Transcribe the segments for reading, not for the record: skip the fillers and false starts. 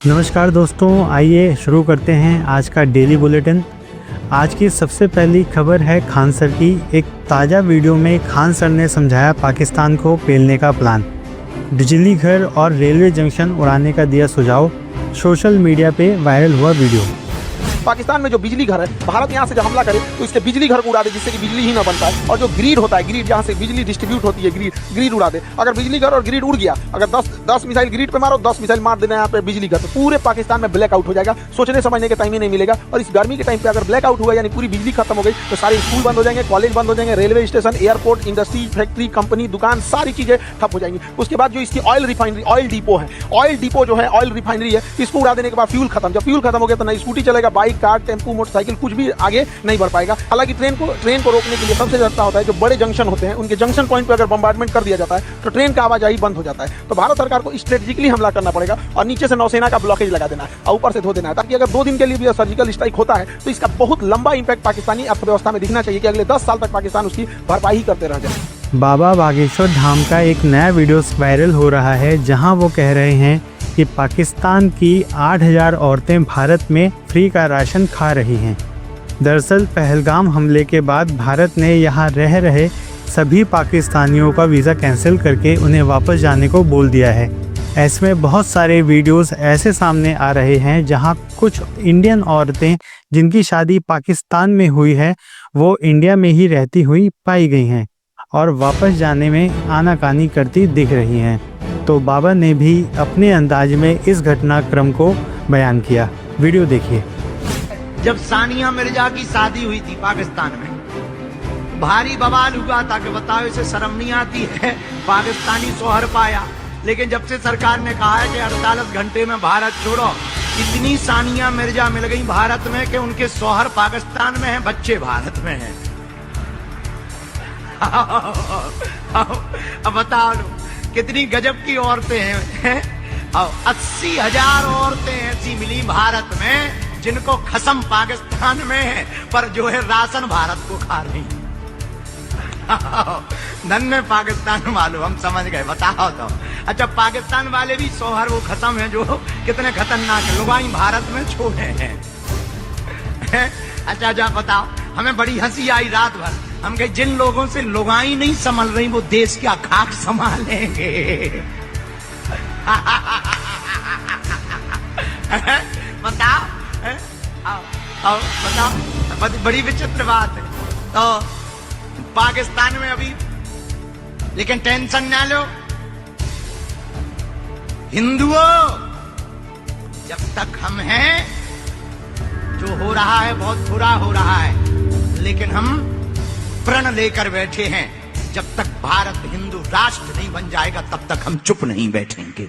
नमस्कार दोस्तों, आइए शुरू करते हैं आज का डेली बुलेटिन। आज की सबसे पहली खबर है खान सर की। एक ताज़ा वीडियो में खान सर ने समझाया पाकिस्तान को पेलने का प्लान। बिजली घर और रेलवे जंक्शन उड़ाने का दिया सुझाव। सोशल मीडिया पे वायरल हुआ वीडियो। पाकिस्तान में जो बिजली घर है, भारत यहाँ से जब हमला करे तो इसके बिजली घर को उड़ा दे, जिससे कि बिजली ही ना बन पाए। और जो ग्रिड होता है, ग्रिड जहाँ से बिजली डिस्ट्रीब्यूट होती है, ग्रिड उड़ा दे। अगर बिजली घर और ग्रिड उड़ गया, अगर 10 मिसाइल ग्रिड पे मारो, 10 मिसाइल मार देना यहाँ पे बिजली घर, तो पूरे पाकिस्तान में ब्लैकआउट हो जाएगा। सोचने समझने का टाइम ही नहीं मिलेगा। और इस गर्मी के टाइम पे अगर ब्लैकआउट हुआ यानी पूरी बिजली खत्म हो गई तो सारे स्कूल बंद हो जाएंगे, कॉलेज बंद हो जाएंगे, railway station, airport, industry, factory, company, दुकान, सारी चीजें ठप हो जाएंगी। उसके बाद जो इसकी ऑयल रिफाइनरी, ऑयल डिपो है, ऑयल डिपो जो है, ऑयल रिफाइनरी है, इसको उड़ा देने के बाद फ्यूल खत्म। जब फ्यूल खत्म हो गया तो ना स्कूटी चलेगा, बाइक, कार, टेम्पू, मोटरसाइकिल, कुछ भी आगे नहीं बढ़ पाएगा। हालांकि ट्रेन को रोकने के लिए सबसे ज्यादा होता है जो बड़े जंक्शन होते हैं, उनके जंक्शन पॉइंट पे अगर बम्बार्डमेंट कर दिया जाता है तो ट्रेन का आवाजाही बंद हो जाता है। तो भारत सरकार को स्ट्रेटेजिकली हमला करना पड़ेगा और नीचे से नौसेना का ब्लॉकेज लगा देना है और ऊपर से धो देना है, ताकि अगर 2 दिन के लिए भी सर्जिकल स्ट्राइक होता है तो इसका बहुत लंबा इंपैक्ट पाकिस्तानी अर्थव्यवस्था में दिखना चाहिए कि अगले 10 साल तक पाकिस्तान उसकी भरपाई करते रह जाए। बाबा बागेश्वर धाम का एक नया वीडियो वायरल हो रहा है, जहां वो कह रहे हैं कि पाकिस्तान की 8000 औरतें भारत में फ्री का राशन खा रही हैं। दरअसल पहलगाम हमले के बाद भारत ने यहां रह रहे सभी पाकिस्तानियों का वीज़ा कैंसिल करके उन्हें वापस जाने को बोल दिया है। ऐसे में बहुत सारे वीडियोस ऐसे सामने आ रहे हैं जहां कुछ इंडियन औरतें जिनकी शादी पाकिस्तान में हुई है वो इंडिया में ही रहती हुई पाई गई हैं और वापस जाने में आनाकानी करती दिख रही हैं। तो बाबा ने भी अपने अंदाज में इस घटनाक्रम को बयान किया। वीडियो देखिए। जब सानिया मिर्जा की शादी हुई थी पाकिस्तान में, भारी बवाल हुआ था कि बताओ इसे शर्म नहीं आती है, पाकिस्तानी शौहर पाया। लेकिन जब से सरकार ने कहा है कि 48 घंटे में भारत छोड़ो, इतनी सानिया मिर्जा मिल गई भारत में कि उनके शौहर पाकिस्तान में हैं, बच्चे भारत में हैं। अब बताओ लो कितनी गजब की औरतें हैं। 80,000 औरतें ऐसी मिली भारत में जिनको खसम पाकिस्तान में है, पर जो है राशन भारत को खा रही। धन में पाकिस्तान वालों, हम समझ गए। बताओ तो। अच्छा, पाकिस्तान वाले भी शौहर वो खसम है जो कितने खतरनाक है, लुगाई भारत में छोड़े हैं। अच्छा जा बताओ, हमें बड़ी हंसी आई रात भर। हम कहे जिन लोगों से लुगाई नहीं संभल रही वो देश क्या खाक संभालेंगे। बताओ बताओ, बड़ी विचित्र बात है। तो पाकिस्तान में अभी, लेकिन टेंशन ना लो हिंदुओं, जब तक हम हैं जो हो रहा है बहुत बुरा हो रहा है, लेकिन हम प्रण लेकर बैठे हैं जब तक भारत हिंदू राष्ट्र नहीं बन जाएगा तब तक हम चुप नहीं बैठेंगे।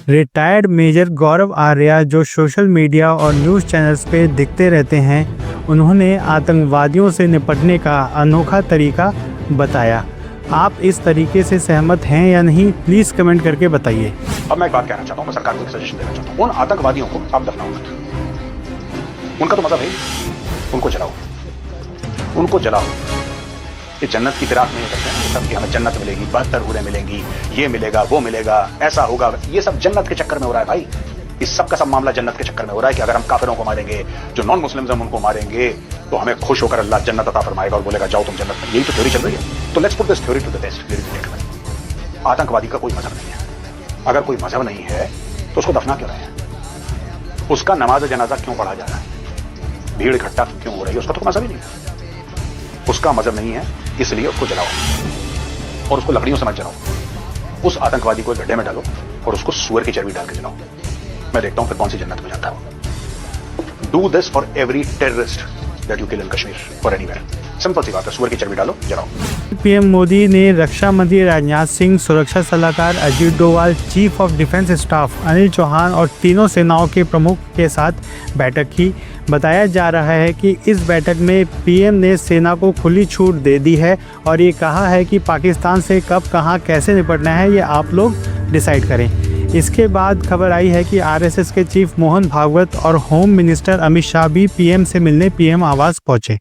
रिटायर्ड मेजर गौरव आर्या, जो सोशल मीडिया और न्यूज़ चैनल्स पे दिखते रहते हैं, उन्होंने आतंकवादियों से निपटने का अनोखा तरीका बताया। आप इस तरीके से सहमत हैं या नहीं, प्लीज़ कमेंट करके बताइए। अब मैं एक बात कहना चाहता हूँ, मैं सरकार को एक सजेशन देना चाहता हूँ। उन आतंकवादियों को आप दफनाओ मत। उनका तो मजहब है, उनको जलाओ, उनको जलाओ। ये जन्नत की फिराक नहीं करते हैं सब कि हमें जन्नत मिलेगी, 72 हूरें मिलेंगी, ये मिलेगा, वो मिलेगा, ऐसा होगा। ये सब जन्नत के चक्कर में हो रहा है भाई। इस सब का सब मामला जन्नत के चक्कर में हो रहा है कि अगर हम काफिरों को मारेंगे, जो नॉन मुस्लिम्स हम उनको मारेंगे, तो हमें खुश होकर अल्लाह जन्नत अता फरमाएगा और बोलेगा जाओ तुम जन्नत में। यही तो थ्योरी चल रही है। तो let's put this theory to the test. आतंकवादी का कोई मजहब नहीं है। अगर कोई मजहब नहीं है तो उसको दफना क्यों रहे हैं? उसका नमाज जनाजा क्यों पढ़ा जा रहा है? भीड़ इकट्ठा क्यों हो रही है? उसका तो मजहब ही नहीं है। उसका मजहब नहीं है, इसलिए उसको जलाओ और उसको लकड़ियों से मत जलाओ। उस आतंकवादी को गड्ढे में डालो और उसको सुअर की चर्बी डाल के जलाओ। मैं देखता हूं फिर कौन सी जन्नत में जाता है। Do this for every terrorist that you kill in Kashmir और एनीवेयर। सिंपल सी बात है, सुअर की चर्बी डालो, जलाओ। पीएम मोदी ने रक्षा मंत्री राजनाथ सिंह, सुरक्षा सलाहकार Ajit Doval, chief of defence staff Anil Chauhan और तीनों सेनाओं के प्रमुख के साथ बैठक की। बताया जा रहा है कि इस बैठक में पीएम ने सेना को खुली छूट दे दी है और ये कहा है कि पाकिस्तान से कब, कहां, कैसे निपटना है ये आप लोग डिसाइड करें। इसके बाद खबर आई है कि आरएसएस के चीफ मोहन भागवत और होम मिनिस्टर अमित शाह भी पीएम से मिलने पीएम आवास पहुंचे।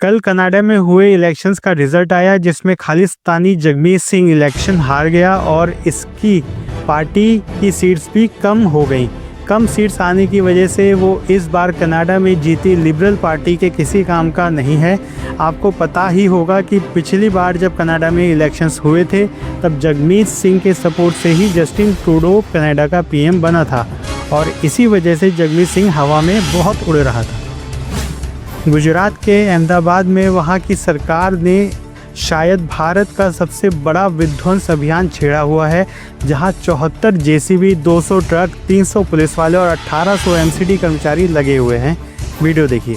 कल कनाडा में हुए इलेक्शंस का रिजल्ट आया जिसमें खालिस्तानी जगमीत सिंह इलेक्शन हार गया और इसकी पार्टी की सीट्स भी कम हो गई। कम सीट्स आने की वजह से वो इस बार कनाडा में जीती लिबरल पार्टी के किसी काम का नहीं है। आपको पता ही होगा कि पिछली बार जब कनाडा में इलेक्शंस हुए थे तब जगमीत सिंह के सपोर्ट से ही जस्टिन ट्रूडो कनाडा का पीएम बना था और इसी वजह से जगमीत सिंह हवा में बहुत उड़ रहा था। गुजरात के अहमदाबाद में वहाँ की सरकार ने शायद भारत का सबसे बड़ा विध्वंस अभियान छेड़ा हुआ है, जहां 74 जेसीबी, 200 ट्रक, 300 पुलिस वाले और 1800 एमसीडी कर्मचारी लगे हुए हैं। वीडियो देखिए।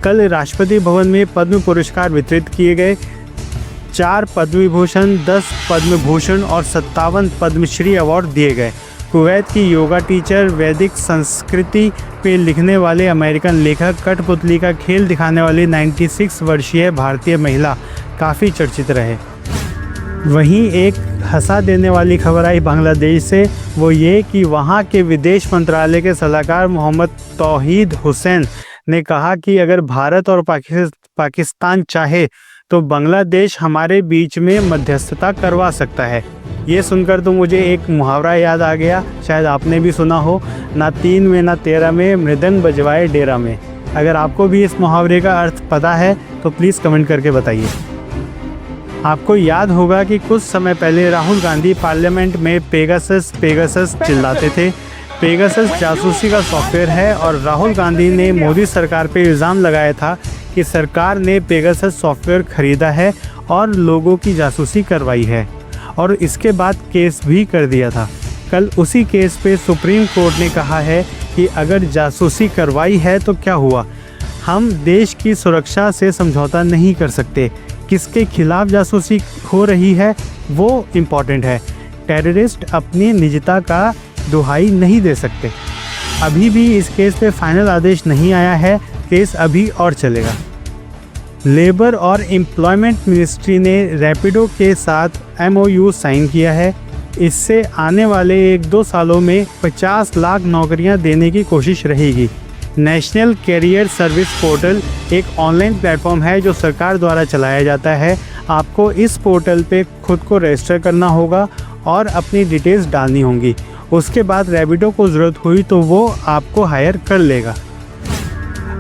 कल राष्ट्रपति भवन में पद्म पुरस्कार वितरित किए गए। 4 पद्म विभूषण, 10 पद्म भूषण और 57 पद्मश्री अवार्ड दिए गए। कुवैत की योगा टीचर, वैदिक संस्कृति पे लिखने वाले अमेरिकन लेखक, कठपुतली का खेल दिखाने वाली 96 वर्षीय भारतीय महिला काफ़ी चर्चित रहे। वहीं एक हंसा देने वाली खबर आई बांग्लादेश से, वो ये कि वहाँ के विदेश मंत्रालय के सलाहकार मोहम्मद तौहीद हुसैन ने कहा कि अगर भारत और पाकिस्तान चाहे तो बांग्लादेश हमारे बीच में मध्यस्थता करवा सकता है। ये सुनकर तो मुझे एक मुहावरा याद आ गया, शायद आपने भी सुना हो, ना 3 में ना 13 में मृदंग बजवाए डेरा में। अगर आपको भी इस मुहावरे का अर्थ पता है तो प्लीज़ कमेंट करके बताइए। आपको याद होगा कि कुछ समय पहले राहुल गांधी पार्लियामेंट में पेगासस चिल्लाते थे। पेगासस जासूसी का सॉफ्टवेयर है और राहुल गांधी ने मोदी सरकार पे इल्ज़ाम लगाया था कि सरकार ने पेगासस सॉफ्टवेयर खरीदा है और लोगों की जासूसी करवाई है और इसके बाद केस भी कर दिया था। कल उसी केस पे सुप्रीम कोर्ट ने कहा है कि अगर जासूसी करवाई है तो क्या हुआ, हम देश की सुरक्षा से समझौता नहीं कर सकते। किसके खिलाफ जासूसी हो रही है वो इम्पॉर्टेंट है। टेररिस्ट अपनी निजता का दुहाई नहीं दे सकते। अभी भी इस केस पे फाइनल आदेश नहीं आया है, केस अभी और चलेगा। लेबर और एम्प्लॉयमेंट मिनिस्ट्री ने रैपिडो के साथ MOU साइन किया है। इससे आने वाले 1-2 सालों में 50 लाख नौकरियां देने की कोशिश रहेगी। नेशनल कैरियर सर्विस पोर्टल एक ऑनलाइन प्लेटफॉर्म है जो सरकार द्वारा चलाया जाता है। आपको इस पोर्टल पे खुद को रजिस्टर करना होगा और अपनी डिटेल्स डालनी होंगी। उसके बाद रैपिडो को ज़रूरत हुई तो वो आपको हायर कर लेगा।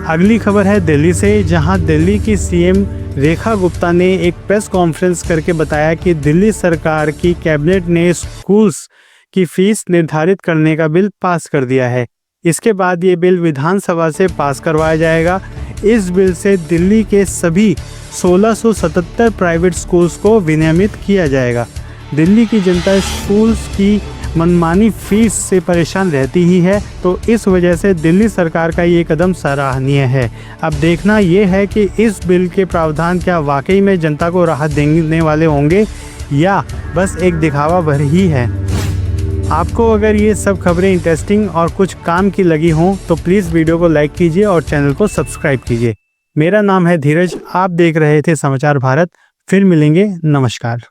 अगली खबर है दिल्ली से, जहां दिल्ली की CM रेखा गुप्ता ने एक प्रेस कॉन्फ्रेंस करके बताया कि दिल्ली सरकार की कैबिनेट ने स्कूल्स की फ़ीस निर्धारित करने का बिल पास कर दिया है। इसके बाद ये बिल विधानसभा से पास करवाया जाएगा। इस बिल से दिल्ली के सभी 1677 प्राइवेट स्कूल्स को विनियमित किया जाएगा। दिल्ली की जनता स्कूल्स की मनमानी फीस से परेशान रहती ही है, तो इस वजह से दिल्ली सरकार का ये कदम सराहनीय है। अब देखना ये है कि इस बिल के प्रावधान क्या वाकई में जनता को राहत देने वाले होंगे या बस एक दिखावा भर ही है। आपको अगर ये सब खबरें इंटरेस्टिंग और कुछ काम की लगी हों तो प्लीज़ वीडियो को लाइक कीजिए और चैनल को सब्सक्राइब कीजिए। मेरा नाम है धीरज, आप देख रहे थे समाचार भारत। फिर मिलेंगे, नमस्कार।